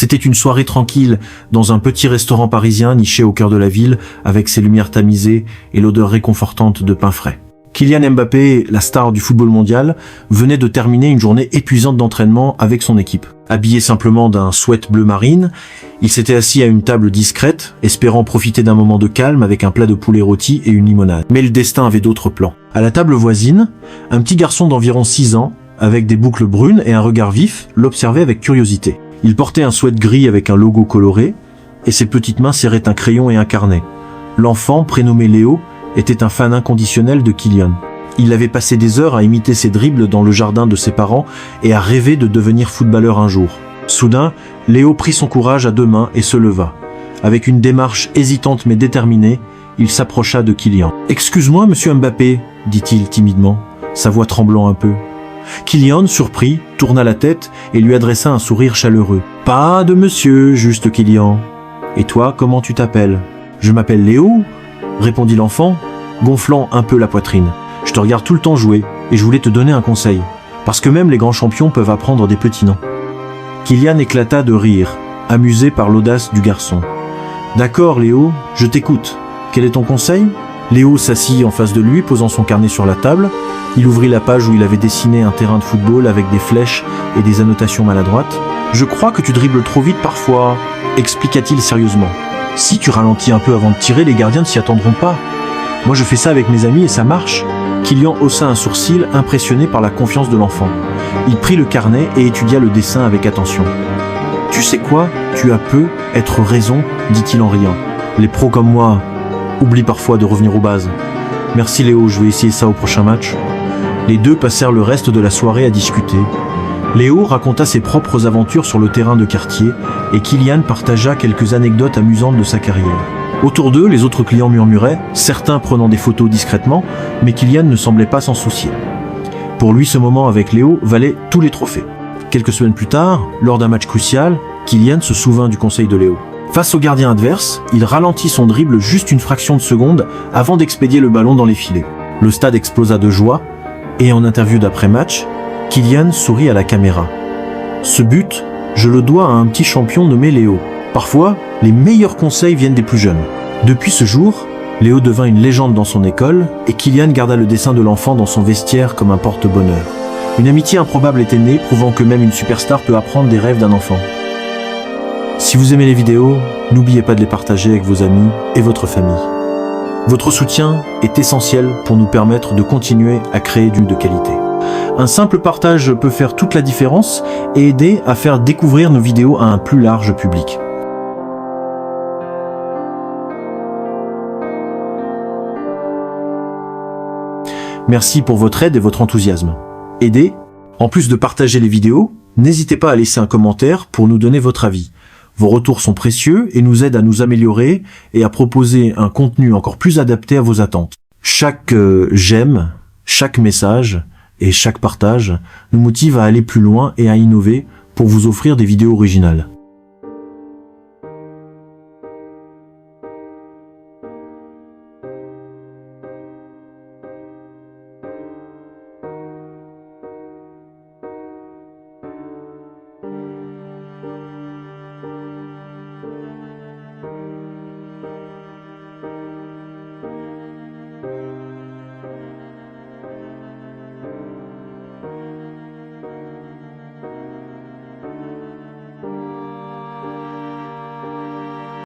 C'était une soirée tranquille dans un petit restaurant parisien niché au cœur de la ville avec ses lumières tamisées et l'odeur réconfortante de pain frais. Kylian Mbappé, la star du football mondial, venait de terminer une journée épuisante d'entraînement avec son équipe. Habillé simplement d'un sweat bleu marine, il s'était assis à une table discrète, espérant profiter d'un moment de calme avec un plat de poulet rôti et une limonade. Mais le destin avait d'autres plans. À la table voisine, un petit garçon d'environ 6 ans, avec des boucles brunes et un regard vif, l'observait avec curiosité. Il portait un sweat gris avec un logo coloré, et ses petites mains serraient un crayon et un carnet. L'enfant, prénommé Léo, était un fan inconditionnel de Kylian. Il avait passé des heures à imiter ses dribbles dans le jardin de ses parents et à rêver de devenir footballeur un jour. Soudain, Léo prit son courage à 2 mains et se leva. Avec une démarche hésitante mais déterminée, il s'approcha de Kylian. « Excuse-moi, monsieur Mbappé, » dit-il timidement, sa voix tremblant un peu. Kylian, surpris, tourna la tête et lui adressa un sourire chaleureux. « Pas de monsieur, juste Kylian. Et toi, comment tu t'appelles ?»« Je m'appelle Léo, » répondit l'enfant, gonflant un peu la poitrine. « Je te regarde tout le temps jouer et je voulais te donner un conseil, parce que même les grands champions peuvent apprendre des petits noms. » Kylian éclata de rire, amusé par l'audace du garçon. « D'accord, Léo, je t'écoute. Quel est ton conseil ?» Léo s'assit en face de lui, posant son carnet sur la table. Il ouvrit la page où il avait dessiné un terrain de football avec des flèches et des annotations maladroites. « Je crois que tu dribbles trop vite parfois, » expliqua-t-il sérieusement. « Si tu ralentis un peu avant de tirer, les gardiens ne s'y attendront pas. Moi je fais ça avec mes amis et ça marche. » Kylian haussa un sourcil, impressionné par la confiance de l'enfant. Il prit le carnet et étudia le dessin avec attention. « Tu sais quoi, tu as peut-être raison, » dit-il en riant. « Les pros comme moi oublient parfois de revenir aux bases. Merci Léo, je vais essayer ça au prochain match. » Les deux passèrent le reste de la soirée à discuter. Léo raconta ses propres aventures sur le terrain de quartier et Kylian partagea quelques anecdotes amusantes de sa carrière. Autour d'eux, les autres clients murmuraient, certains prenant des photos discrètement, mais Kylian ne semblait pas s'en soucier. Pour lui, ce moment avec Léo valait tous les trophées. Quelques semaines plus tard, lors d'un match crucial, Kylian se souvint du conseil de Léo. Face au gardien adverse, il ralentit son dribble juste une fraction de seconde avant d'expédier le ballon dans les filets. Le stade explosa de joie, et en interview d'après-match, Kylian sourit à la caméra. Ce but, je le dois à un petit champion nommé Léo. Parfois, les meilleurs conseils viennent des plus jeunes. Depuis ce jour, Léo devint une légende dans son école et Kylian garda le dessin de l'enfant dans son vestiaire comme un porte-bonheur. Une amitié improbable était née, prouvant que même une superstar peut apprendre des rêves d'un enfant. Si vous aimez les vidéos, n'oubliez pas de les partager avec vos amis et votre famille. Votre soutien est essentiel pour nous permettre de continuer à créer du de qualité. Un simple partage peut faire toute la différence et aider à faire découvrir nos vidéos à un plus large public. Merci pour votre aide et votre enthousiasme. Aidez, en plus de partager les vidéos, n'hésitez pas à laisser un commentaire pour nous donner votre avis. Vos retours sont précieux et nous aident à nous améliorer et à proposer un contenu encore plus adapté à vos attentes. Chaque j'aime, chaque message et chaque partage nous motive à aller plus loin et à innover pour vous offrir des vidéos originales.